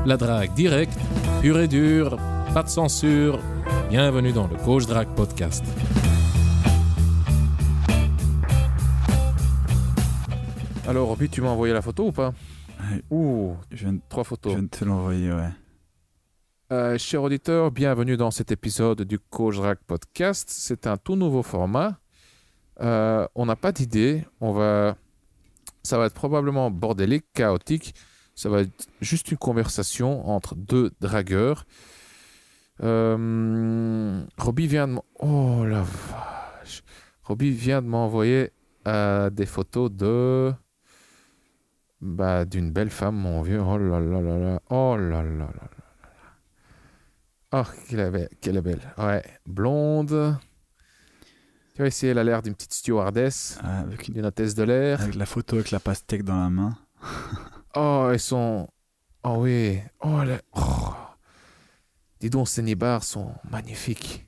La drague directe, pure et dure, pas de censure. Bienvenue dans le Coach Drague Podcast. Alors, Roby, tu m'as envoyé la photo ou pas? Ouais. Ouh, Je viens de 3 photos. te l'envoyer, ouais. Chers auditeurs, bienvenue dans cet épisode du Coach Drague Podcast. C'est un tout nouveau format. On n'a pas d'idée. Ça va être probablement bordélique, chaotique. Ça va être juste une conversation entre deux dragueurs. Roby vient de Oh la vache. Roby vient de m'envoyer des photos d'une belle femme, mon vieux. Oh là là là là. Oh là là là là. Oh, qu'elle est belle. Ouais, blonde. Tu vois, ici, elle a l'air d'une petite stewardess, d'une hôtesse de l'air. Avec la photo avec la pastèque dans la main. Oh, elles sont... Oh oui. Oh, dis donc, ces nibards sont magnifiques.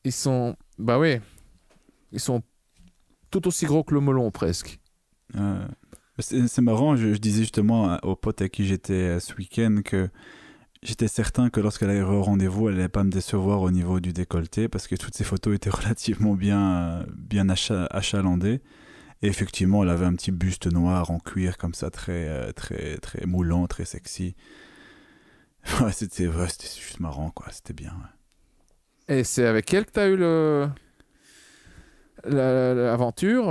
Ils sont... Bah oui. Ils sont tout aussi gros que le melon, presque. C'est marrant, je disais justement au pote avec qui j'étais ce week-end que j'étais certain que lorsqu'elle allait au rendez-vous, elle n'allait pas me décevoir au niveau du décolleté parce que toutes ces photos étaient relativement bien achalandées. Et effectivement, elle avait un petit buste noir en cuir comme ça, très très moulant, très sexy. Ouais, c'était juste marrant, quoi. C'était bien. Ouais. Et c'est avec elle que tu as eu l'aventure,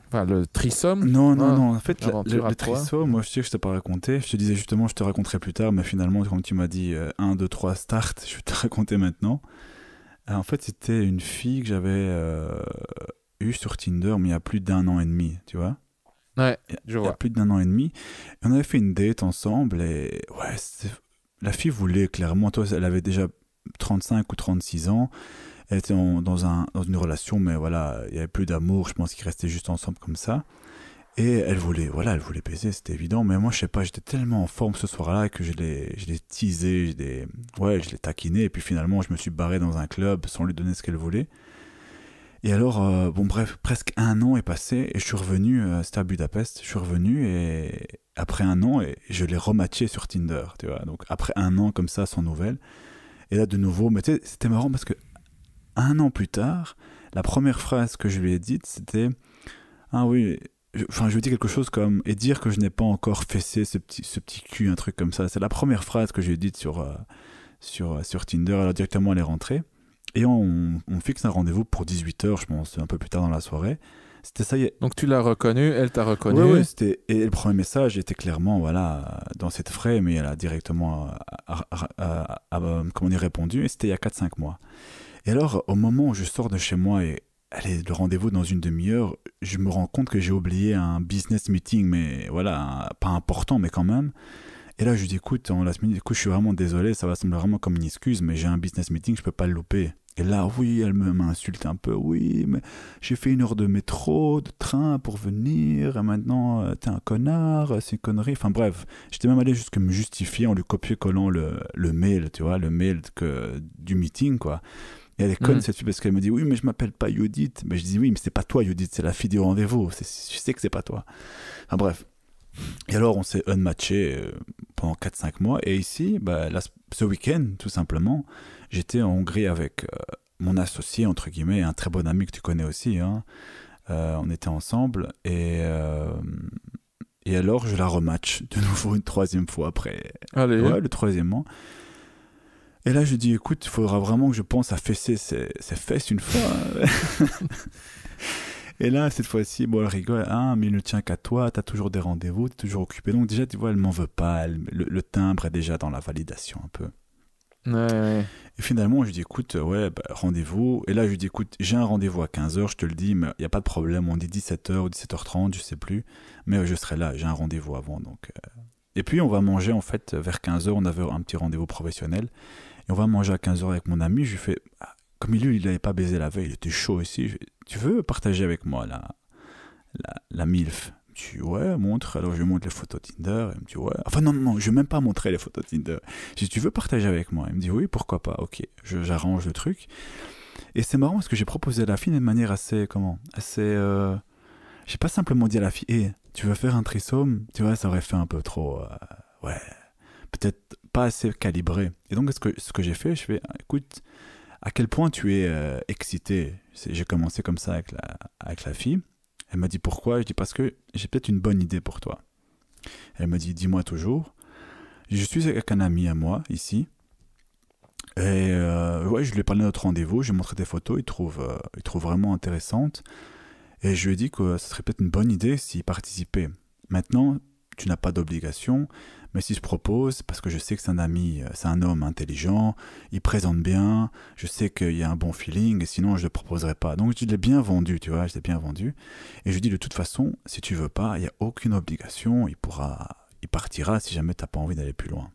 enfin le threesome? Non. En fait, l'aventure le trisome, moi, je sais que je t'ai pas raconté. Je te disais justement, je te raconterai plus tard, mais finalement, quand tu m'as dit 1, 2, 3, start, je vais te raconter maintenant. En fait, c'était une fille que j'avais eue sur Tinder, mais il y a plus d'1 an et demi, tu vois. Ouais, Il y a plus d'1 an et demi. Et on avait fait une date ensemble, et ouais, la fille voulait clairement, toi, elle avait déjà 35 ou 36 ans. Elle était dans une relation, mais voilà, il n'y avait plus d'amour. Je pense qu'ils restaient juste ensemble comme ça. Et elle voulait baiser, c'était évident. Mais moi, je sais pas, j'étais tellement en forme ce soir-là que je l'ai teasé, je l'ai taquiné. Et puis finalement, je me suis barré dans un club sans lui donner ce qu'elle voulait. Et alors, bref, presque 1 an est passé et je suis revenu, c'était à Budapest, je suis revenu et après 1 an, et je l'ai rematché sur Tinder, tu vois. Donc après 1 an comme ça, sans nouvelles. Et là, de nouveau, mais tu sais, c'était marrant parce que 1 an plus tard, la première phrase que je lui ai dite, c'était « Ah oui », je lui ai dit quelque chose comme « Et dire que je n'ai pas encore fessé ce petit cul », un truc comme ça. C'est la première phrase que je lui ai dite sur Tinder. Alors directement, elle est rentrée. Et on fixe un rendez-vous pour 18h, je pense, un peu plus tard dans la soirée. C'était ça. Donc tu l'as reconnu, elle t'a reconnu. Oui, et le premier message était clairement, voilà, dans cette frame, et elle a directement répondu. Et c'était il y a 4-5 mois. Et alors, au moment où je sors de chez moi et allez, le rendez-vous dans une demi-heure, je me rends compte que j'ai oublié un business meeting, mais voilà, pas important, mais quand même. Et là, je lui dis, écoute, en last minute, écoute, je suis vraiment désolé, ça va sembler vraiment comme une excuse, mais j'ai un business meeting, je peux pas le louper. Et là, oui, elle m'insulte un peu, oui, mais j'ai fait 1 heure de métro, de train pour venir, et maintenant, t'es un connard, c'est une connerie. Enfin bref, j'étais même allé jusqu'à me justifier en lui copier-collant le mail, tu vois, le mail du meeting, quoi. Et elle est conne, cette fille, parce qu'elle me dit, oui, mais je m'appelle pas Judith. Mais je dis, oui, mais c'est pas toi, Judith, c'est la fille du rendez-vous. Je sais que c'est pas toi. Enfin bref. Et alors, on s'est unmatché pendant 4-5 mois. Et ici, ce week-end, tout simplement, j'étais en Hongrie avec mon associé, entre guillemets, un très bon ami que tu connais aussi. Hein. On était ensemble. Et alors, je la rematch de nouveau une 3e fois après. Allez. Ouais, le 3e mois. Et là, je dis, écoute, il faudra vraiment que je pense à fesser ses fesses une fois. Et là, cette fois-ci, bon, elle rigole. Ah, mais il ne tient qu'à toi, t'as toujours des rendez-vous, t'es toujours occupé. Donc déjà, tu vois, elle m'en veut pas. Le timbre est déjà dans la validation un peu. Ouais. Et finalement, je lui dis, écoute, rendez-vous. Et là, je lui dis, écoute, j'ai un rendez-vous à 15h, je te le dis, mais il n'y a pas de problème. On dit 17h ou 17h30, je sais plus. Mais je serai là, j'ai un rendez-vous avant. Donc, Et puis, on va manger, en fait, vers 15h. On avait un petit rendez-vous professionnel. Et on va manger à 15h avec mon ami. Je lui fais, comme lui, il n'avait pas baisé la veille, il était chaud ici. Tu veux partager avec moi la MILF? Je dis, ouais, montre. Alors, je lui montre les photos Tinder. Il me dit, ouais. Enfin, non, je ne vais même pas montrer les photos Tinder. Je dis, tu veux partager avec moi? Il me dit, oui, pourquoi pas. Ok, j'arrange le truc. Et c'est marrant parce que j'ai proposé à la fille d'une manière assez. J'ai pas simplement dit à la fille, tu veux faire un trisome? Tu vois, ça aurait fait un peu trop. ouais, peut-être pas assez calibré. Et donc, ce que j'ai fait, je fais, écoute, à quel point tu es excité. J'ai commencé comme ça avec la fille. Elle m'a dit pourquoi. Je dis parce que j'ai peut-être une bonne idée pour toi. Elle me dit dis-moi toujours. Je suis avec un ami à moi ici. Et ouais, je lui ai parlé de notre rendez-vous. Je lui ai montré des photos. Il trouve vraiment intéressantes. Et je lui ai dit que ce serait peut-être une bonne idée s'il participait. Maintenant, tu n'as pas d'obligation, mais s'il se propose, parce que je sais que c'est un ami, c'est un homme intelligent, il présente bien, je sais qu'il y a un bon feeling, et sinon je ne le proposerai pas. Donc je l'ai bien vendu, tu vois, je l'ai bien vendu. Et je lui dis de toute façon, si tu veux pas, il n'y a aucune obligation, il partira si jamais tu n'as pas envie d'aller plus loin.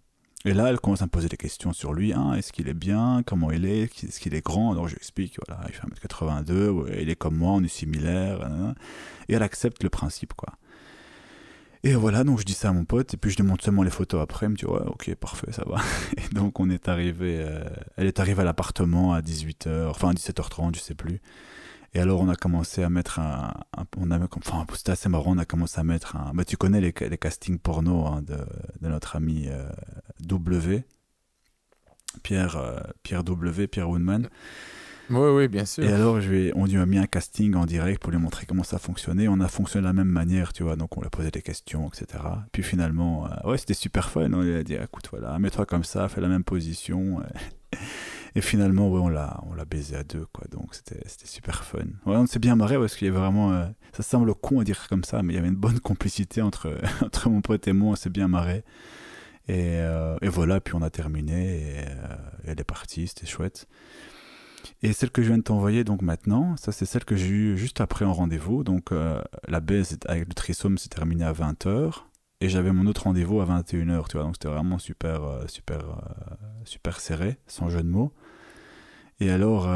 Et là, elle commence à me poser des questions sur lui. Hein, est-ce qu'il est bien? Comment il est? Est-ce qu'il est grand? Alors je lui explique, voilà, il fait 1m82, ouais, il est comme moi, on est similaires. Et elle accepte le principe, quoi. Et voilà, donc je dis ça à mon pote, et puis je lui montre seulement les photos après, elle me dit, ouais, ok, parfait, ça va. Et donc elle est arrivée à l'appartement à 18h, enfin à 17h30, je sais plus. Et alors on a commencé à mettre enfin c'était assez marrant, on a commencé à mettre bah tu connais les castings porno hein, de notre ami W, Pierre W, Pierre Woodman. Oui, bien sûr. Et alors on lui a mis un casting en direct pour lui montrer comment ça fonctionnait. On a fonctionné de la même manière, tu vois, donc on lui a posé des questions, etc. Puis finalement, ouais, c'était super fun. On lui a dit, écoute, voilà, mets-toi comme ça, fais la même position. Et finalement, ouais, on l'a baisé à deux, quoi. Donc c'était super fun. Ouais, on s'est bien marré parce qu'il y avait vraiment, ça semble con à dire comme ça, mais il y avait une bonne complicité entre mon pote et moi. On s'est bien marré. Et voilà, puis on a terminé et elle est partie, c'était chouette. Et celle que je viens de t'envoyer donc maintenant, ça c'est celle que j'ai eue juste après en rendez-vous. Donc la baise avec le trisome s'est terminée à 20h et j'avais mon autre rendez-vous à 21h, tu vois. Donc c'était vraiment super serré, sans jeu de mots. Et alors,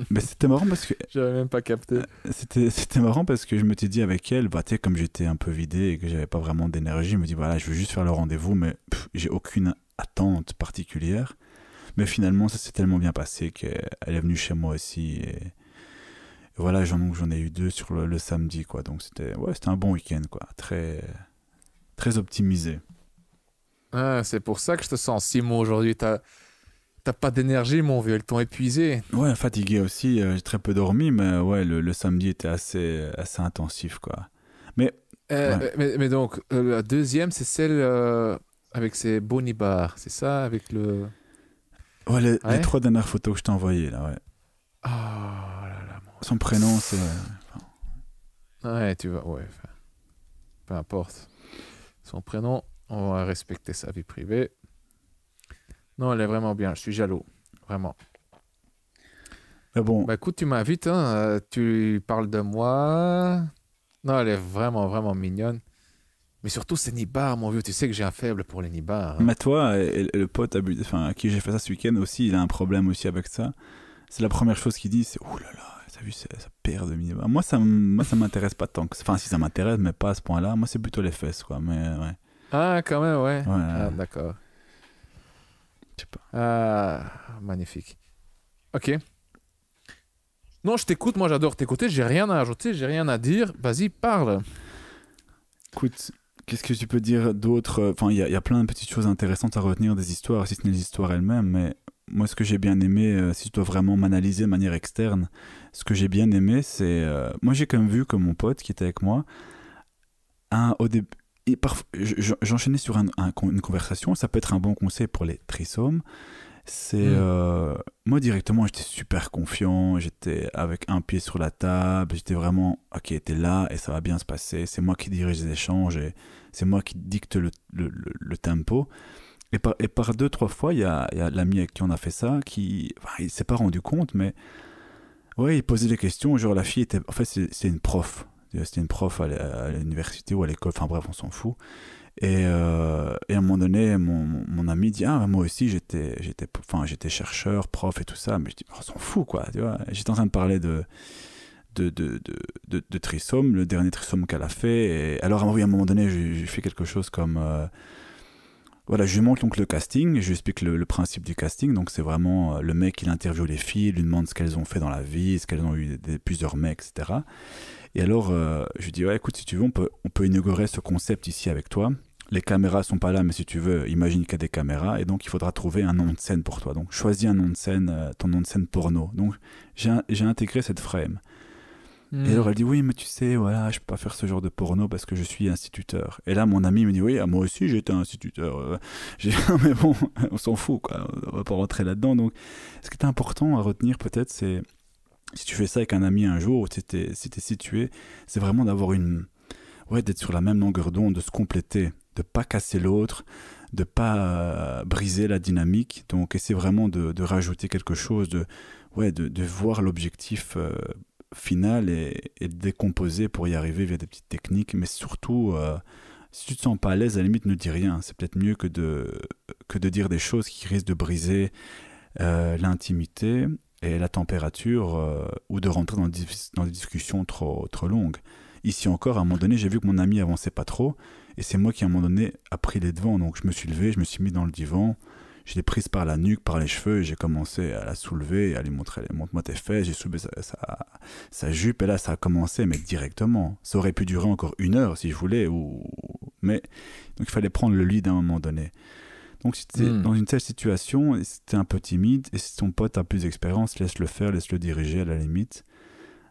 mais c'était marrant parce que j'avais même pas capté. C'était marrant parce que je me suis dit avec elle, bah, tu sais, comme j'étais un peu vidé et que j'avais pas vraiment d'énergie, je me dis voilà, je veux juste faire le rendez-vous, mais j'ai aucune attente particulière. Mais finalement, ça s'est tellement bien passé qu'elle est venue chez moi aussi. Et voilà, j'en ai eu 2 sur le samedi, quoi. Donc c'était un bon week-end, quoi. Très, très optimisé. Ah, c'est pour ça que je te sens si mou aujourd'hui. T'as pas d'énergie, mon vieux. Ils t'ont épuisé. Ouais, fatigué aussi. J'ai très peu dormi, mais ouais, le samedi était assez intensif, quoi. Mais, ouais. mais donc, la deuxième, c'est celle avec ses boni bars. C'est ça, avec le... Ouais, les 3 dernières photos que je t'ai envoyées, là, ouais. Oh là là, son prénom, c'est... Ouais, tu vas... Ouais, peu importe. Son prénom, on va respecter sa vie privée. Non, elle est vraiment bien. Je suis jaloux. Vraiment. Mais bon... Bah écoute, tu m'invites, hein, tu parles de moi. Non, elle est vraiment, vraiment mignonne. Mais surtout, c'est nibards, mon vieux. Tu sais que j'ai un faible pour les nibards. Hein. Mais toi, et le pote à qui j'ai fait ça ce week-end aussi, il a un problème aussi avec ça. C'est la première chose qu'il dit, c'est « Ouh là là, t'as vu, ça perd de nibards. » Moi, ça m'intéresse pas tant que... Enfin, si ça m'intéresse, mais pas à ce point-là. Moi, c'est plutôt les fesses, quoi. Mais ouais. Ah, quand même, ouais. Ah, d'accord. Je sais pas. Ah, magnifique. Ok. Non, je t'écoute. Moi, j'adore t'écouter. J'ai rien à ajouter, j'ai rien à dire. Vas-y, parle. Écoute, qu'est-ce que tu peux dire d'autre? Enfin, il y a plein de petites choses intéressantes à retenir des histoires, si ce n'est les histoires elles-mêmes, mais moi, ce que j'ai bien aimé, si je dois vraiment m'analyser de manière externe, ce que j'ai bien aimé, c'est... moi, j'ai quand même vu que mon pote qui était avec moi, au début... J'enchaînais sur une conversation, ça peut être un bon conseil pour les trisomes. C'est moi directement, j'étais super confiant, j'étais avec un pied sur la table, j'étais vraiment ok, t'es là et ça va bien se passer. C'est moi qui dirige les échanges et c'est moi qui dicte le tempo. Et par 2-3 fois, il y a l'ami avec qui on a fait ça qui, enfin, il s'est pas rendu compte, mais ouais, il posait des questions. Genre la fille était, en fait, c'est une prof. C'était une prof à l'université ou à l'école, enfin bref, on s'en fout. Et à un moment donné, mon ami dit ah moi aussi j'étais chercheur, prof et tout ça, mais je dis on s'en fout quoi, tu vois. J'étais en train de parler de trisome, le dernier trisome qu'elle a fait. Et alors oui, à un moment donné, j'ai fait quelque chose comme voilà, je lui montre donc le casting, je lui explique le principe du casting. Donc c'est vraiment le mec il interviewe les filles, il lui demande ce qu'elles ont fait dans la vie, ce qu'elles ont eu plusieurs mecs, etc. Et alors je lui dis ouais écoute, si tu veux on peut inaugurer ce concept ici avec toi. les caméras sont pas là, mais si tu veux, imagine qu'il y a des caméras, et donc il faudra trouver un nom de scène pour toi. Donc choisis un nom de scène, ton nom de scène porno. Donc j'ai intégré cette frame. Et alors elle dit oui, mais tu sais, voilà, je peux pas faire ce genre de porno parce que je suis instituteur. Et là mon ami me dit oui, moi aussi j'étais instituteur. Mais bon, on s'en fout quoi, on va pas rentrer là-dedans. Donc ce qui est important à retenir peut-être, c'est si tu fais ça avec un ami un jour, si t'es situé, c'est vraiment d'avoir d'être sur la même longueur d'onde, de se compléter, de pas casser l'autre, de pas briser la dynamique. Donc essayer vraiment de rajouter quelque chose, de voir l'objectif final et de décomposer pour y arriver via des petites techniques. Mais surtout, si tu te sens pas à l'aise, à la limite ne dis rien. C'est peut-être mieux que de dire des choses qui risquent de briser l'intimité et la température, ou de rentrer dans des discussions trop longues. Ici encore, à un moment donné, j'ai vu que mon ami avançait pas trop, et c'est moi qui, à un moment donné, a pris les devants. Donc je me suis levé, je me suis mis dans le divan, je l'ai prise par la nuque, par les cheveux, et j'ai commencé à la soulever, à lui montrer, montre-moi tes fesses, j'ai soulevé sa jupe, et là ça a commencé, mais directement. Ça aurait pu durer encore 1 heure si je voulais, mais donc il fallait prendre le lead à un moment donné. Donc si tu es dans une telle situation, et si tu es un peu timide, et si ton pote a plus d'expérience, laisse-le faire, laisse-le diriger à la limite.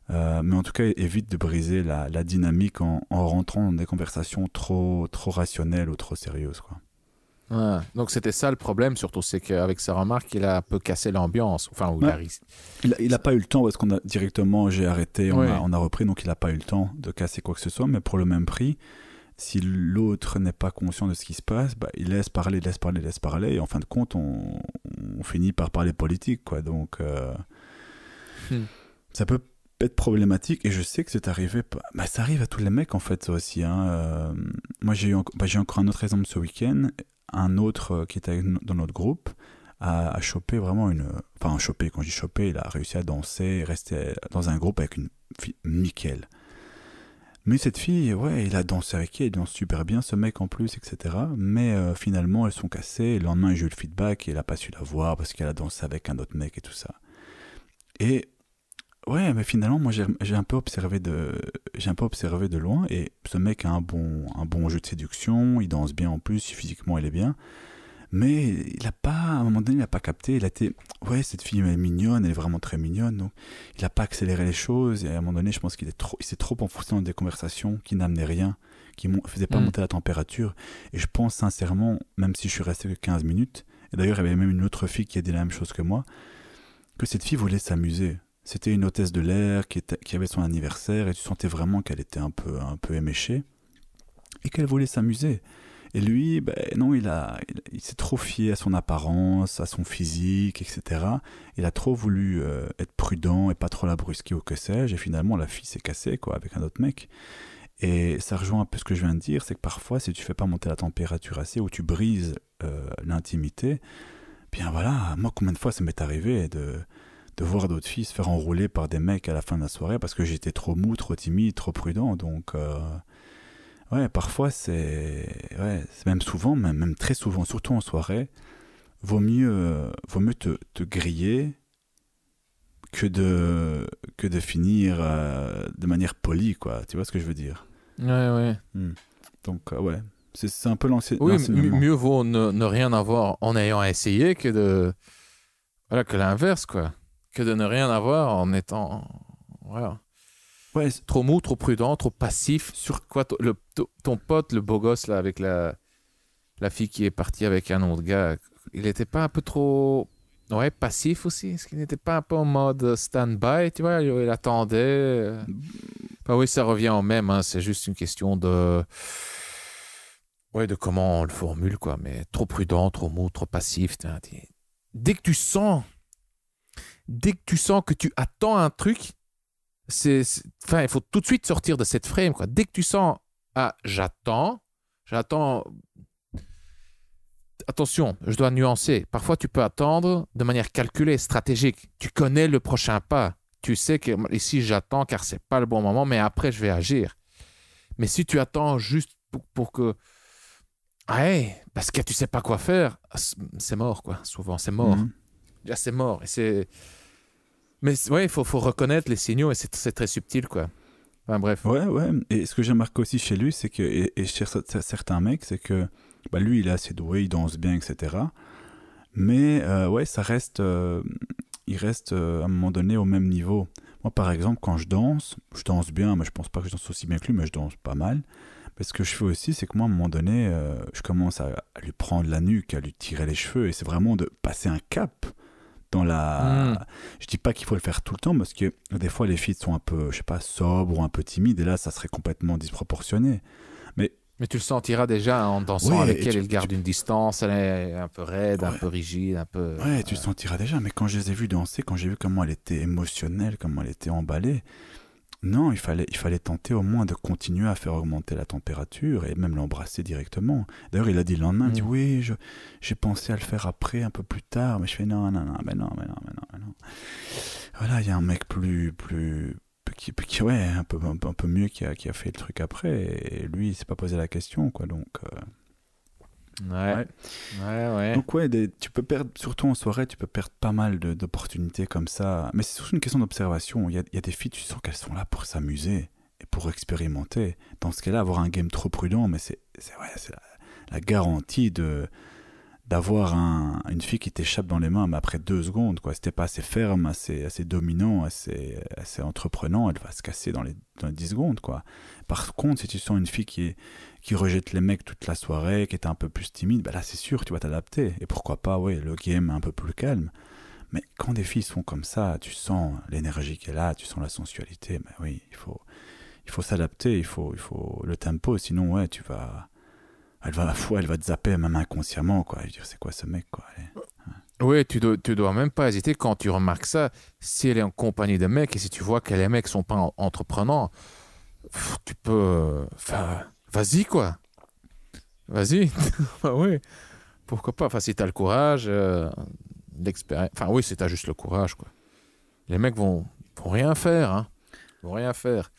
Mais en tout cas, évite de briser la dynamique en rentrant dans des conversations trop rationnelles ou trop sérieuses, quoi. Ouais. Donc c'était ça le problème, surtout, c'est qu'avec sa remarque, il a un peu cassé l'ambiance. Enfin, où il a pas eu le temps, parce qu'on a directement, j'ai arrêté, on a repris, donc il n'a pas eu le temps de casser quoi que ce soit, mais pour le même prix, si l'autre n'est pas conscient de ce qui se passe, il laisse parler, et en fin de compte, on finit par parler politique, quoi. Donc, ça peut être problématique, et je sais que c'est arrivé, ça arrive à tous les mecs en fait, ça aussi, hein. Moi j'ai encore un autre exemple ce week-end, un autre qui était dans notre groupe a chopé vraiment quand je dis chopé, il a réussi à danser et rester dans un groupe avec une fille nickel. Mais cette fille, il a dansé avec elle, il danse super bien, ce mec en plus, etc. Mais finalement elles sont cassées, et le lendemain j'ai eu le feedback et il a pas su la voir parce qu'elle a dansé avec un autre mec et tout ça. Et mais finalement, moi, j'ai un peu observé de loin, et ce mec a un bon jeu de séduction, il danse bien en plus, physiquement, il est bien, mais à un moment donné, il n'a pas capté, il a été, cette fille elle est mignonne, elle est vraiment très mignonne, donc il n'a pas accéléré les choses, et à un moment donné, je pense il s'est trop enfoncé dans des conversations qui n'amenaient rien, qui ne faisaient pas monter la température, et je pense sincèrement, même si je suis resté que 15 minutes, et d'ailleurs, il y avait même une autre fille qui a dit la même chose que moi, que cette fille voulait s'amuser. C'était une hôtesse de l'air qui avait son anniversaire, et tu sentais vraiment qu'elle était un peu éméchée et qu'elle voulait s'amuser. Et lui, non, il s'est trop fié à son apparence, à son physique, etc. Il a trop voulu être prudent et pas trop la brusquer ou que sais-je, et finalement la fille s'est cassée quoi, avec un autre mec. Et ça rejoint un peu ce que je viens de dire, c'est que parfois si tu fais pas monter la température assez, ou tu brises l'intimité, bien voilà, moi combien de fois ça m'est arrivé de voir d'autres filles se faire enrouler par des mecs à la fin de la soirée parce que j'étais trop mou, trop timide, trop prudent. Donc, parfois c'est même souvent, même très souvent, surtout en soirée, vaut mieux te griller que de finir de manière polie, quoi. Tu vois ce que je veux dire? Ouais. Donc, c'est un peu Oui, l'enseignement. mieux vaut ne rien avoir en ayant essayé que l'inverse, quoi. Que de ne rien avoir en étant trop mou, trop prudent, trop passif. Sur quoi ton pote, le beau gosse là avec la fille qui est partie avec un autre gars, il n'était pas un peu trop passif aussi? Est-ce qu'il n'était pas un peu en mode stand-by, tu vois? Il attendait. Oui, ça revient au même, hein. C'est juste une question de comment on le formule, quoi. Mais trop prudent, trop mou, trop passif. Dès que tu sens que tu attends un truc, il faut tout de suite sortir de cette frame, quoi. Dès que tu sens, j'attends. Attention, je dois nuancer. Parfois, tu peux attendre de manière calculée, stratégique. Tu connais le prochain pas. Tu sais que ici, j'attends car c'est pas le bon moment, mais après, je vais agir. Mais si tu attends juste pour que... parce que tu sais pas quoi faire, c'est mort, quoi. Souvent, c'est mort. Là, c'est mort. Mais il faut reconnaître les signaux, et c'est très subtil, quoi. Enfin bref. Ouais, ouais. Et ce que j'ai remarqué aussi chez lui, c'est que, et chez certains mecs, c'est que bah, lui, il est assez doué, il danse bien, etc. Mais ouais, ça reste, il reste à un moment donné au même niveau. Moi, par exemple, quand je danse bien, mais je pense pas que je danse aussi bien que lui, mais je danse pas mal. Mais ce que je fais aussi, c'est que moi, à un moment donné, je commence à lui prendre la nuque, à lui tirer les cheveux, et c'est vraiment de passer un cap dans Hmm. la. Je dis pas qu'il faut le faire tout le temps, parce que des fois, les filles sont un peu, je sais pas, sobres ou un peu timides, et là, ça serait complètement disproportionné. Mais Mais tu le sentiras déjà en dansant ouais, avec elle. Elle garde une distance, elle est un peu raide, un ouais, peu rigide, un peu. ouais, tu le sentiras déjà. Mais quand je les ai vus danser, quand j'ai vu comment elle était émotionnelle, comment elle était emballée, non, il fallait tenter au moins de continuer à faire augmenter la température et même l'embrasser directement. D'ailleurs, il a dit le lendemain, il dit Hmm. oui, j'ai pensé à le faire après, un peu plus tard, mais je fais non, non, non, mais non, mais non, mais non, mais non. Voilà, il y a un mec ouais, un peu mieux qui a fait le truc après, et lui, il s'est pas posé la question, quoi, donc. Ouais, Ouais. ouais, ouais. Donc ouais, tu peux perdre, surtout en soirée, tu peux perdre pas mal d'opportunités comme ça. Mais c'est surtout une question d'observation. Il y a des filles, tu sens qu'elles sont là pour s'amuser et pour expérimenter. Dans ce cas-là, avoir un game trop prudent, mais ouais, c'est la garantie d'avoir une fille qui t'échappe dans les mains, mais après 2 secondes, quoi. Si t'es pas assez ferme, assez dominant, assez entreprenant, elle va se casser dans les 10 secondes, quoi. Par contre, si tu sens une fille qui rejette les mecs toute la soirée, qui est un peu plus timide, bah là, c'est sûr, tu vas t'adapter. Et pourquoi pas, ouais, le game un peu plus calme. Mais quand des filles sont comme ça, tu sens l'énergie qu'elle a, tu sens la sensualité, bah oui, il faut s'adapter, il faut le tempo, sinon, ouais, elle va te zapper même inconsciemment, quoi. Je veux dire, c'est quoi ce mec, quoi. Oui, tu dois même pas hésiter quand tu remarques ça. Si elle est en compagnie de mecs et si tu vois que les mecs sont pas entreprenants, tu peux. Enfin, vas-y, quoi. Vas-y. Bah oui. Pourquoi pas? Enfin, si t'as le courage, l'expérience. Enfin, oui, si t'as juste le courage, quoi. Les mecs vont rien faire, hein. Ils vont rien faire.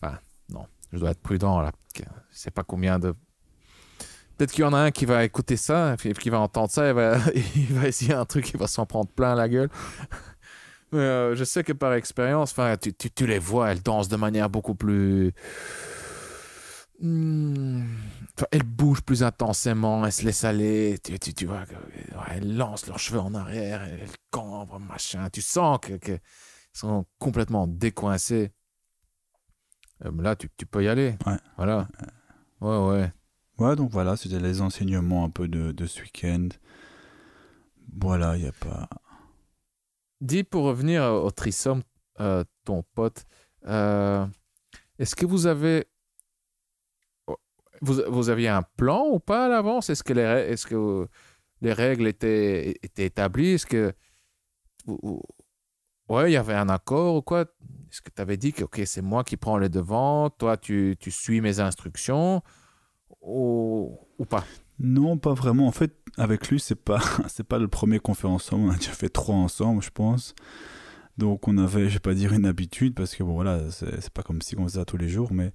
Enfin, non. Je dois être prudent, là. Je sais pas combien de. Peut-être qu'il y en a un qui va écouter ça, et qui va entendre ça, et il va essayer un truc, il va s'en prendre plein la gueule. Mais je sais que par expérience, enfin, tu les vois, elles dansent de manière beaucoup plus. Hmm. Enfin, elles bougent plus intensément, elles se laissent aller. Tu vois, ouais, elles lancent leurs cheveux en arrière, elles cambrent, machin. Tu sens qu'elles sont complètement décoincées. Là, tu peux y aller. Ouais. Voilà. Ouais, ouais. Ouais, donc voilà, c'était les enseignements un peu de ce week-end. Voilà, il n'y a pas. Dis pour revenir au threesome, ton pote, euh, est-ce que vous aviez un plan ou pas à l'avance? Est-ce que les règles étaient établies? Ou- ouais, il y avait un accord ou quoi? Est-ce que tu avais dit que ok, c'est moi qui prends les devants, toi tu suis mes instructions ou pas? Non, pas vraiment. En fait, avec lui, c'est pas, c'est pas le premier qu'on fait ensemble. On a déjà fait 3 ensemble, je pense. Donc on avait, je vais pas dire une habitude, parce que bon, voilà, c'est pas comme si on faisait ça tous les jours, mais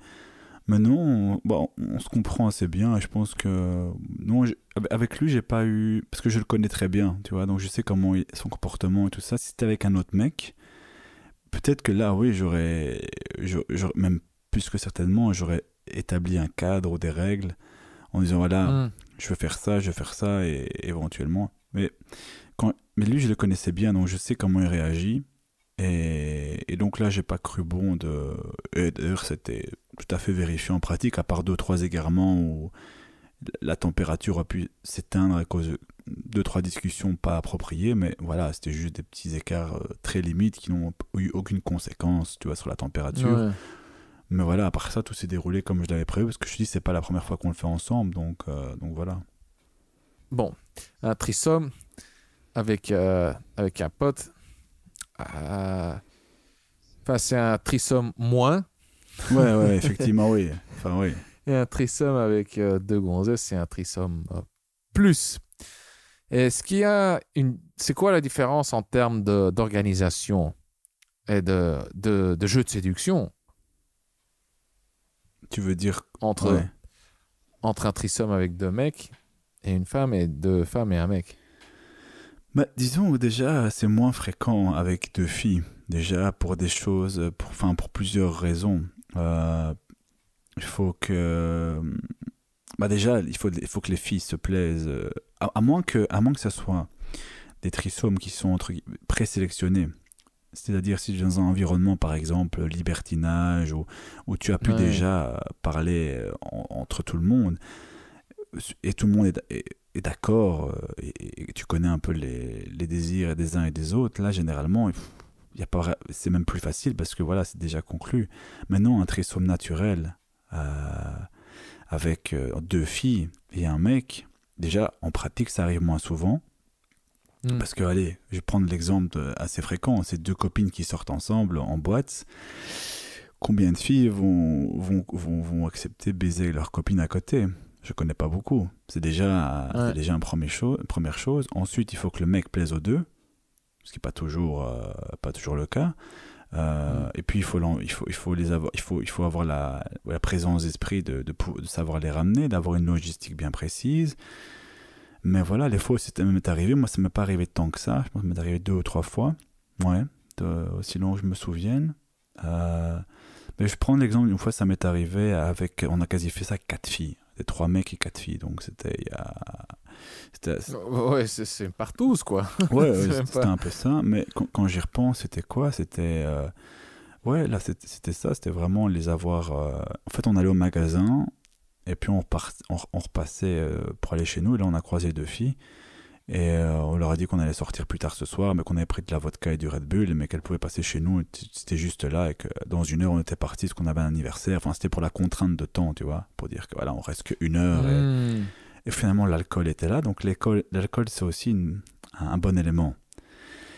non, on se comprend assez bien, et je pense que non, avec lui, j'ai pas eu, parce que je le connais très bien, tu vois, donc je sais comment son comportement et tout ça. Si c'était avec un autre mec, peut-être que là, oui, même plus que certainement, j'aurais établi un cadre ou des règles en disant voilà, Hmm. je vais faire ça, et éventuellement. Mais lui, je le connaissais bien, donc je sais comment il réagit. Et donc là, j'ai pas cru bon de. Et d'ailleurs, c'était tout à fait vérifié en pratique, à part 2, 3 égarements où la température a pu s'éteindre à cause de 2, 3 discussions pas appropriées. Mais voilà, c'était juste des petits écarts très limites qui n'ont eu aucune conséquence, tu vois, sur la température. Ouais. Mais voilà, à part ça, tout s'est déroulé comme je l'avais prévu, parce que je te dis, c'est pas la première fois qu'on le fait ensemble, donc voilà. Bon, un threesome avec un pote. euh, Enfin, c'est un threesome moins. Ouais, ouais, effectivement, oui. Enfin, oui. Et un threesome avec deux gonzesses, c'est un threesome plus. Est-ce qu'il y a une... C'est quoi la différence en termes d'organisation et de jeu de séduction Tu veux dire. entre, Ouais. entre un threesome avec deux mecs et une femme et deux femmes et un mec? Bah, disons que déjà, c'est moins fréquent avec 2 filles. Déjà, pour des choses, enfin, pour plusieurs raisons. Il faut que... Bah déjà, il faut que les filles se plaisent. À moins que ça soit des trisomes qui sont présélectionnés. C'est-à-dire si dans un environnement, par exemple, libertinage, où tu as pu Ouais. déjà parler entre tout le monde, et tout le monde est d'accord, et tu connais un peu les désirs des uns et des autres, là, généralement, y a pas, c'est même plus facile parce que voilà, c'est déjà conclu. Maintenant, un trisome naturel avec deux filles et un mec, déjà, en pratique, ça arrive moins souvent. Hmm. Parce que, allez, je vais prendre l'exemple assez fréquent, c'est deux copines qui sortent ensemble en boîte. Combien de filles vont accepter baiser leur copine à côté? Je connais pas beaucoup. C'est Ouais. déjà première chose. Ensuite, il faut que le mec plaise aux deux, ce qui n'est pas toujours le cas. Hmm. Et puis il faut les avoir, il faut avoir la présence d'esprit de savoir les ramener, d'avoir une logistique bien précise. Mais voilà, les fois, ça m'est arrivé. Moi, ça m'est pas arrivé tant que ça. Je pense que ça m'est arrivé 2 ou 3 fois. Ouais, aussi long que je me souvienne. Euh, mais je prends l'exemple, une fois, ça m'est arrivé avec. On a quasi fait ça 4 filles. Des 3 mecs et 4 filles. Donc c'était il y a. C'était, Ouais, c'est partout, quoi. ouais, C'est ouais, même c'était pas. un peu ça. Mais quand j'y repense, c'était quoi? C'était. Ouais, là, c'était ça. C'était vraiment les avoir. En fait, on allait au magasin. Et puis on repassait pour aller chez nous. Et là, on a croisé 2 filles. Et on leur a dit qu'on allait sortir plus tard ce soir, mais qu'on avait pris de la vodka et du Red Bull, mais qu'elles pouvaient passer chez nous. C'était juste là et que dans 1 heure, on était partis parce qu'on avait un anniversaire. Enfin, c'était pour la contrainte de temps, tu vois, pour dire que voilà, on reste qu'1 heure. Hmm. Et finalement, l'alcool était là. Donc l'alcool, c'est aussi un bon élément.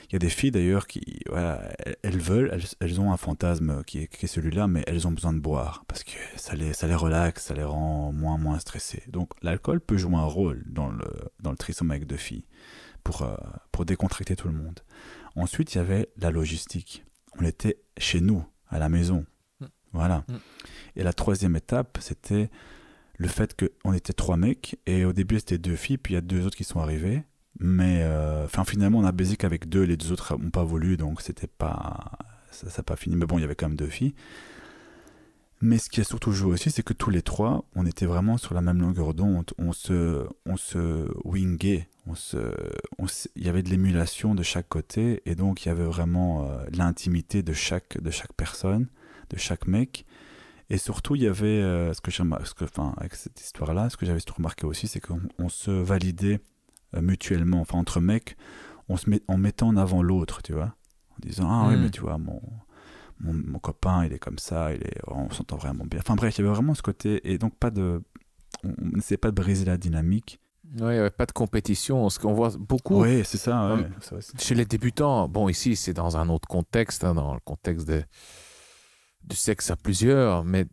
Il y a des filles d'ailleurs qui, voilà, elles veulent, elles ont un fantasme qui est celui-là, mais elles ont besoin de boire parce que ça les relaxe, ça les rend moins stressées. Donc l'alcool peut jouer un rôle dans le threesome avec 2 filles pour décontracter tout le monde. Ensuite, il y avait la logistique. On était chez nous, à la maison. Voilà. Hmm. Et la troisième étape, c'était le fait qu'on était 3 mecs et au début c'était 2 filles, puis il y a 2 autres qui sont arrivés. Mais finalement, on a baisé qu'avec 2, les 2 autres n'ont pas voulu, donc c'était pas. Ça n'a pas fini. Mais bon, il y avait quand même 2 filles. Mais ce qui a surtout joué aussi, c'est que tous les 3, on était vraiment sur la même longueur d'onde. On se wingait. Il y avait de l'émulation de chaque côté, et donc il y avait vraiment l'intimité de chaque personne, de chaque mec. Et surtout, il y avait avec cette histoire-là, ce que j'avais surtout remarqué aussi, c'est qu'on se validait mutuellement, enfin entre mecs, en mettant en avant l'autre, tu vois, en disant ah oui mais Hmm. tu vois mon copain il est comme ça, on s'entend vraiment bien. Enfin bref, il y avait vraiment ce côté et donc on n'essayait pas de briser la dynamique. Ouais, il n'y avait pas de compétition. Ce qu'on voit beaucoup Oui, c'est ça, euh, ouais, ça aussi. chez les débutants, bon, ici, c'est dans un autre contexte, hein, dans le contexte du sexe à plusieurs, mais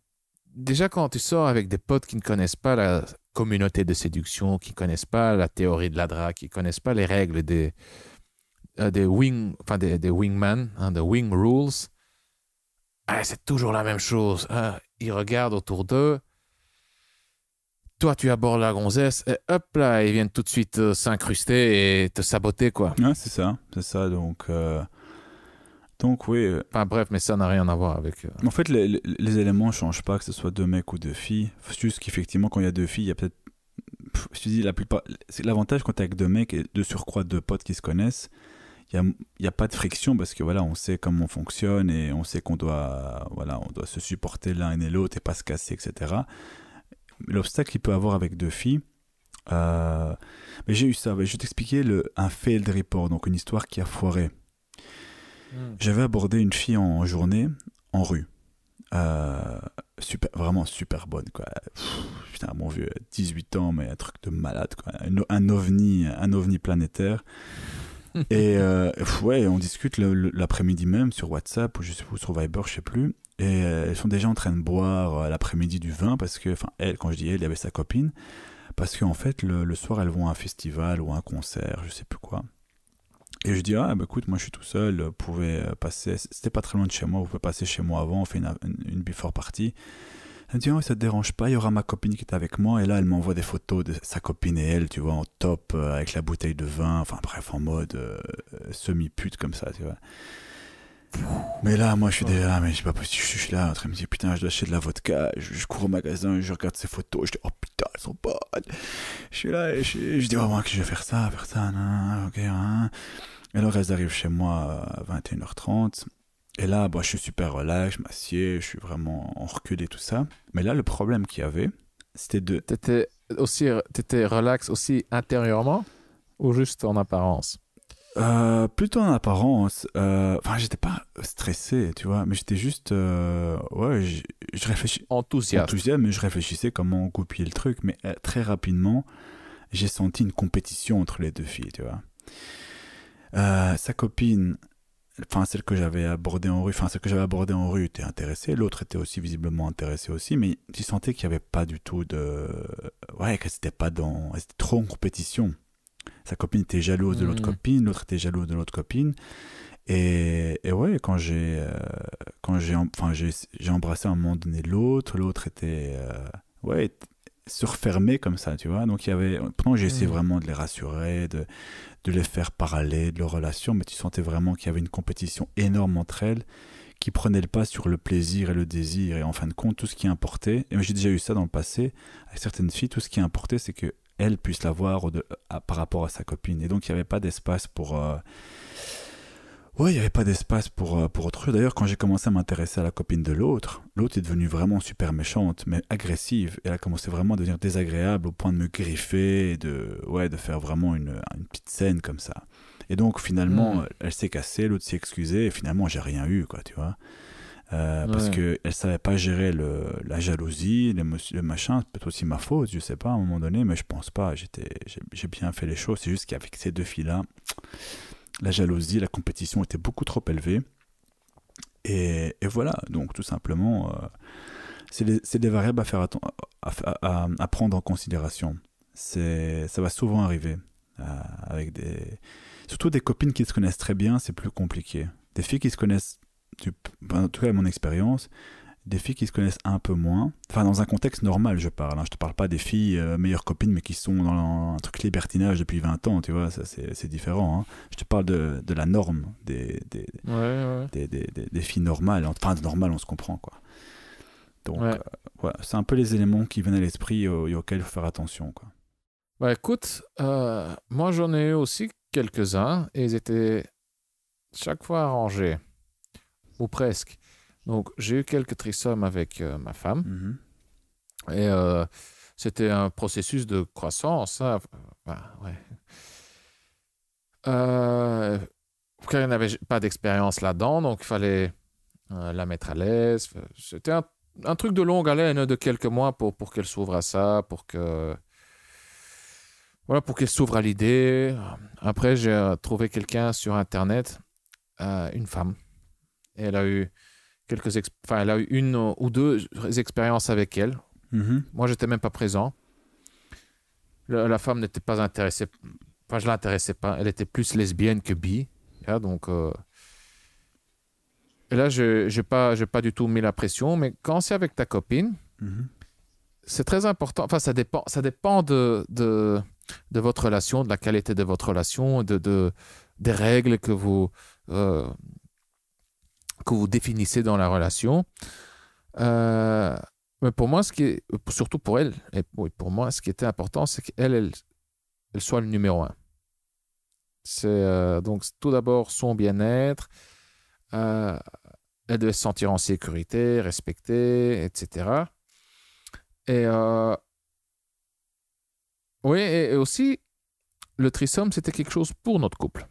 déjà quand tu sors avec des potes qui ne connaissent pas la communauté de séduction, qui ne connaissent pas la théorie de la drague, qui ne connaissent pas les règles des wingman, hein, des wing rules, ah, c'est toujours la même chose. Ah, ils regardent autour d'eux. Toi, tu abordes la gonzesse et hop là, ils viennent tout de suite s'incruster et te saboter, quoi. Ouais, c'est ça, donc oui. Enfin bref, mais ça n'a rien à voir avec. En fait, les éléments changent pas, que ce soit 2 mecs ou 2 filles. C'est juste qu'effectivement, quand il y a 2 filles, il y a peut-être. Je te dis, la plupart. C'est l'avantage quand t'es avec 2 mecs et de surcroît 2 potes qui se connaissent. Il y a pas de friction parce que voilà, on sait comment on fonctionne et on sait on doit se supporter l'un et l'autre et pas se casser, etc. L'obstacle qu'il peut avoir avec 2 filles, mais j'ai eu ça. Je vais t'expliquer un failed report, donc une histoire qui a foiré. Hmm. J'avais abordé une fille en journée, en rue. Vraiment super bonne, quoi. Putain, mon vieux, 18 ans, mais un truc de malade, quoi. Un ovni planétaire. Et ouais, on discute l'après-midi même sur WhatsApp ou sur Viber, je sais plus. Et elles sont déjà en train de boire l'après-midi du vin parce que, enfin, elle, quand je dis elle, il y avait sa copine. Parce qu'en fait, le soir, elles vont à un festival ou à un concert, je sais plus quoi. Et je dis, ah bah écoute, moi je suis tout seul, vous pouvez passer, c'était pas très loin de chez moi, vous pouvez passer chez moi avant, on fait une before party. Elle me dit, oh, ça te dérange pas, il y aura ma copine qui est avec moi. Et là, elle m'envoie des photos de sa copine et elle, tu vois, en top, avec la bouteille de vin, enfin bref, en mode semi-pute comme ça, tu vois. Mais là, moi, je suis déjà, mais c'est pas possible. Je suis là en train de me dire, putain, je dois acheter de la vodka. Je cours au magasin, je regarde ces photos. Je dis, oh putain, elles sont bonnes. Je suis là et je dis, oh, moi, que je vais faire ça, nan, ok, hein. Et alors, elles arrivent chez moi à 21h30. Et là, bon, je suis super relax, je m'assieds, je suis vraiment en recul et tout ça. Mais là, le problème qu'il y avait, c'était de. T'étais relax aussi intérieurement ou juste en apparence? Plutôt en apparence. Enfin, j'étais pas stressé, tu vois, mais j'étais juste. Ouais, je réfléchis. Enthousiaste. Enthousiasme, mais je réfléchissais comment copier le truc. Mais très rapidement, j'ai senti une compétition entre les deux filles, tu vois. Sa copine, enfin celle que j'avais abordée en rue, était intéressée. L'autre était aussi visiblement intéressée aussi, mais tu sentais qu'il n'y avait pas du tout de. Ouais, qu'elle n'était pas dans. Elle était trop en compétition. Sa copine était jalouse de l'autre copine, l'autre était jalouse de l'autre copine. Et ouais, j'ai embrassé à un moment donné l'autre était, ouais, se refermer comme ça, tu vois. Donc il y avait, pendant que j'ai essayé vraiment de les rassurer, de les faire parler de leur relation, mais tu sentais vraiment qu'il y avait une compétition énorme entre elles, qui prenait le pas sur le plaisir et le désir. Et en fin de compte, tout ce qui importait, et j'ai déjà eu ça dans le passé, avec certaines filles, tout ce qui importait, c'est que elle puisse l'avoir par rapport à sa copine. Et donc, il n'y avait pas d'espace pour. Ouais, il n'y avait pas d'espace pour autre chose. D'ailleurs, quand j'ai commencé à m'intéresser à la copine de l'autre est devenue vraiment super méchante, mais agressive. Elle a commencé vraiment à devenir désagréable au point de me griffer et de faire vraiment une petite scène comme ça. Et donc, finalement, elle s'est cassée, l'autre s'est excusée, et finalement, j'ai rien eu, quoi, tu vois. Parce qu'elle ne savait pas gérer la jalousie, le machin. C'est peut-être aussi ma faute, je sais pas, à un moment donné, mais je pense pas. J'ai bien fait les choses. C'est juste qu'avec ces deux filles-là, la jalousie, la compétition était beaucoup trop élevée. Et voilà, donc tout simplement, c'est des variables à faire à prendre en considération. Ça va souvent arriver avec surtout des copines qui se connaissent très bien, c'est plus compliqué. Des filles qui se connaissent, en tout cas à mon expérience, des filles qui se connaissent un peu moins, enfin dans un contexte normal je parle, hein. Je te parle pas des filles meilleures copines mais qui sont dans un truc libertinage depuis 20 ans, tu vois, ça c'est différent, hein. Je te parle de la norme des filles normales, enfin normales on se comprend quoi. Donc voilà, c'est un peu les éléments qui viennent à l'esprit et auxquels il faut faire attention quoi. Bah écoute, moi j'en ai eu aussi quelques-uns et ils étaient chaque fois arrangés, ou presque. Donc j'ai eu quelques trisomes avec ma femme et c'était un processus de croissance, hein. Car il n'avait pas d'expérience là-dedans, donc il fallait la mettre à l'aise. C'était un truc de longue haleine, de quelques mois pour qu'elle s'ouvre à ça, pour qu'elle s'ouvre à l'idée. Après, j'ai trouvé quelqu'un sur Internet, une femme. Et elle a eu elle a eu une ou deux expériences avec elle. Moi, j'étais même pas présent. La femme n'était pas intéressée. Enfin, je l'intéressais pas. Elle était plus lesbienne que bi. Donc, et là, j'ai pas du tout mis la pression. Mais quand c'est avec ta copine, c'est très important. Enfin, ça dépend de votre relation, de la qualité de votre relation, des règles que vous définissez dans la relation. Mais pour moi, surtout pour elle, et oui, pour moi, ce qui était important, c'est qu'elle soit le numéro un. C'est donc tout d'abord son bien-être. Elle devait se sentir en sécurité, respectée, etc. Et oui, et aussi, le trisome, c'était quelque chose pour notre couple.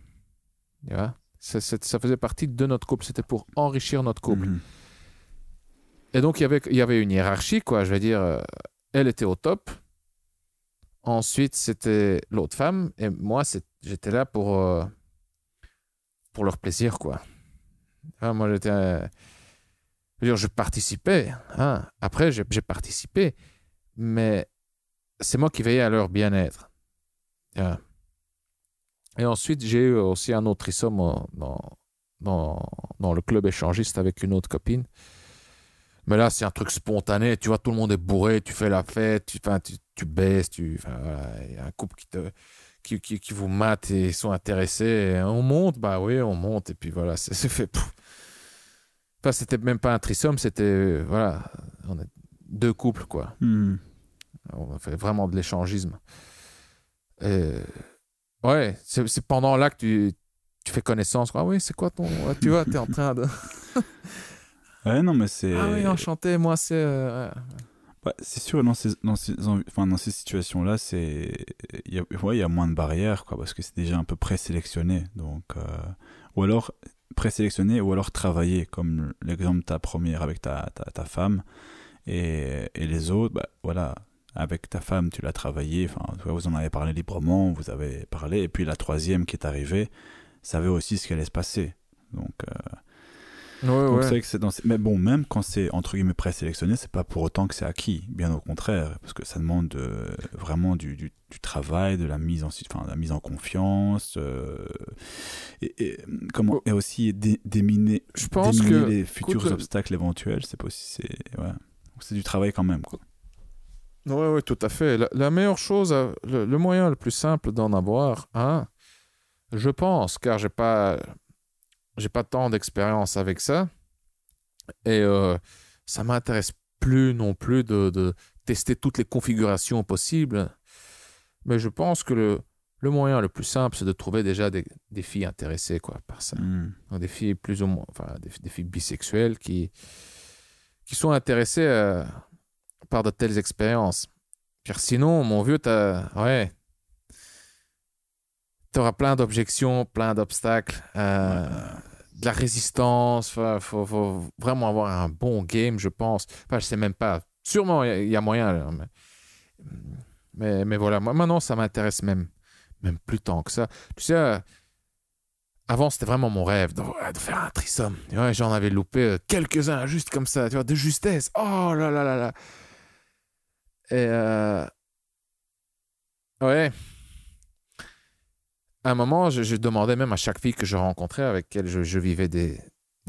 Tu vois? Ça faisait partie de notre couple. C'était pour enrichir notre couple. Et donc, il y avait une hiérarchie, quoi. Je veux dire, elle était au top. Ensuite, c'était l'autre femme. Et moi, j'étais là pour leur plaisir, quoi. Moi, je participais. Hein. Après, j'ai participé. Mais c'est moi qui veillais à leur bien-être. Et ensuite, j'ai eu aussi un autre trisome dans le club échangiste avec une autre copine. Mais là, c'est un truc spontané. Tu vois, tout le monde est bourré, tu fais la fête, tu baisses, voilà, il y a un couple qui vous mate et ils sont intéressés. Et on monte, bah oui, on monte. Et puis voilà, c'est fait. Enfin, c'était même pas un trisome, c'était voilà, on est 2 couples quoi. On fait vraiment de l'échangisme. Et, ouais, c'est pendant là que tu fais connaissance. Ah oui, c'est quoi ton. Tu vois, t'es en train de. Ouais, non, mais c'est. Ah oui, enchanté, moi c'est. Ouais, c'est sûr, dans ces situations-là, il y a moins de barrières, quoi, parce que c'est déjà un peu présélectionné. Donc, ou alors présélectionné, ou alors travaillé, comme l'exemple de ta première avec ta femme. Et les autres, bah, voilà, avec ta femme, tu l'as travaillé, enfin, vous en avez parlé librement, vous avez parlé. Et puis la troisième qui est arrivée savait aussi ce qui allait se passer. Donc, Ouais. c'est vrai que mais bon, même quand c'est entre guillemets présélectionné, c'est pas pour autant que c'est acquis, bien au contraire, parce que ça demande vraiment du travail, de la mise la mise en confiance, comment et aussi déminer, Je pense déminer que les futurs obstacles éventuels, c'est possible, ouais. Donc, c'est du travail quand même, quoi. Ouais, tout à fait. La meilleure chose, le moyen le plus simple d'en avoir un, je pense, car j'ai pas tant d'expérience avec ça, et ça m'intéresse plus non plus de tester toutes les configurations possibles. Mais je pense que le moyen le plus simple, c'est de trouver déjà des filles intéressées quoi, par ça. Donc, des filles plus ou moins, enfin, des filles bisexuelles qui sont intéressées par de telles expériences. Car sinon, mon vieux, t'auras plein d'objections, plein d'obstacles, de la résistance. Faut vraiment avoir un bon game, je pense. Enfin, je sais même pas. Sûrement, il y a moyen. Là, mais voilà, moi, maintenant, ça m'intéresse même plus tant que ça. Tu sais, avant, c'était vraiment mon rêve de faire un threesome. Ouais, j'en avais loupé quelques-uns, juste comme ça, tu vois, de justesse. Oh là là là là. Et ouais, à un moment, je demandais même à chaque fille que je rencontrais, avec laquelle je vivais des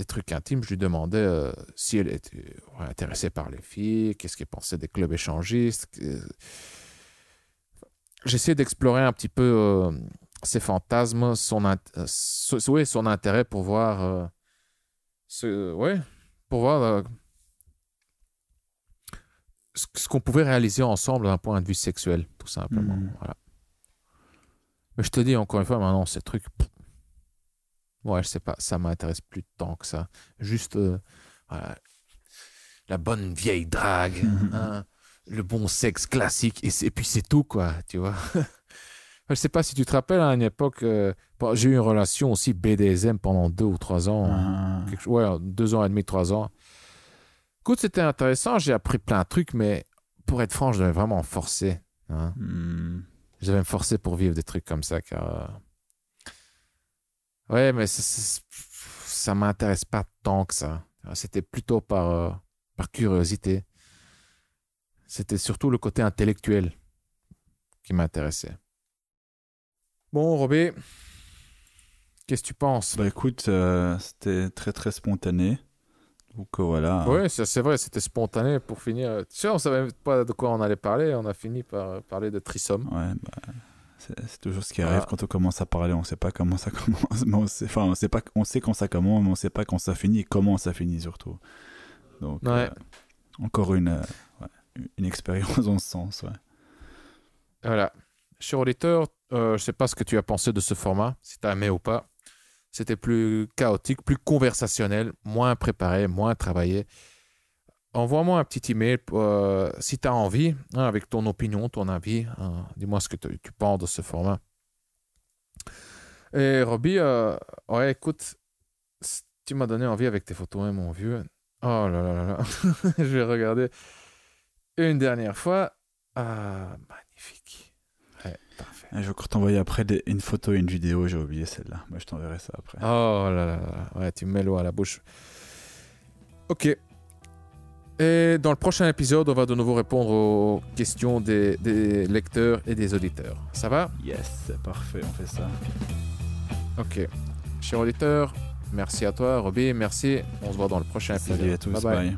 trucs intimes, je lui demandais si elle était intéressée par les filles, qu'est-ce qu'elle pensait des clubs échangistes. J'essayais d'explorer un petit peu ses fantasmes, son intérêt pour voir, pour voir ce qu'on pouvait réaliser ensemble d'un point de vue sexuel, tout simplement. Voilà. Mais je te dis encore une fois, maintenant, ces trucs, ouais, je sais pas, ça m'intéresse plus tant que ça. Juste voilà, la bonne vieille drague, hein, le bon sexe classique, et puis c'est tout, quoi, tu vois. Je sais pas si tu te rappelles, à une époque, j'ai eu une relation aussi BDSM pendant 2 ou 3 ans. 2 ans et demi, 3 ans. Écoute, c'était intéressant, j'ai appris plein de trucs, mais pour être franc, je devais vraiment me forcer. Hein. Je devais me forcer pour vivre des trucs comme ça, car... ouais, mais ça m'intéresse pas tant que ça. C'était plutôt par curiosité. C'était surtout le côté intellectuel qui m'intéressait. Bon, Robé, qu'est-ce que tu penses? Bah écoute, c'était très très spontané. Donc voilà. Oui, c'est vrai, c'était spontané pour finir. Tu sais, on savait pas de quoi on allait parler. On a fini par parler de threesome. Ouais, bah, c'est toujours ce qui arrive quand on commence à parler. On sait pas comment ça commence, mais on sait pas, on sait quand ça commence, mais on sait pas quand ça finit et comment ça finit surtout. Donc encore une expérience dans ce sens. Ouais. Voilà. Cher auditeur, je sais pas ce que tu as pensé de ce format, si tu as aimé ou pas. C'était plus chaotique, plus conversationnel, moins préparé, moins travaillé. Envoie-moi un petit email si tu as envie, hein, avec ton opinion, ton avis. Hein, dis-moi ce que tu penses de ce format. Et Robbie, ouais, écoute, tu m'as donné envie avec tes photos, hein, mon vieux. Oh là là là là. Je vais regarder une dernière fois. Ah, magnifique. Ouais, parfait. Je vais encore t'envoyer après une photo et une vidéo. J'ai oublié celle-là. Moi, je t'enverrai ça après. Oh là là là. Ouais, tu me mets l'eau à la bouche. Ok. Et dans le prochain épisode, on va de nouveau répondre aux questions des lecteurs et des auditeurs. Ça va? Yes, parfait, on fait ça. Ok. Cher auditeur, merci à toi, Robbie, merci. On se voit dans le prochain épisode. Salut à tous, bye.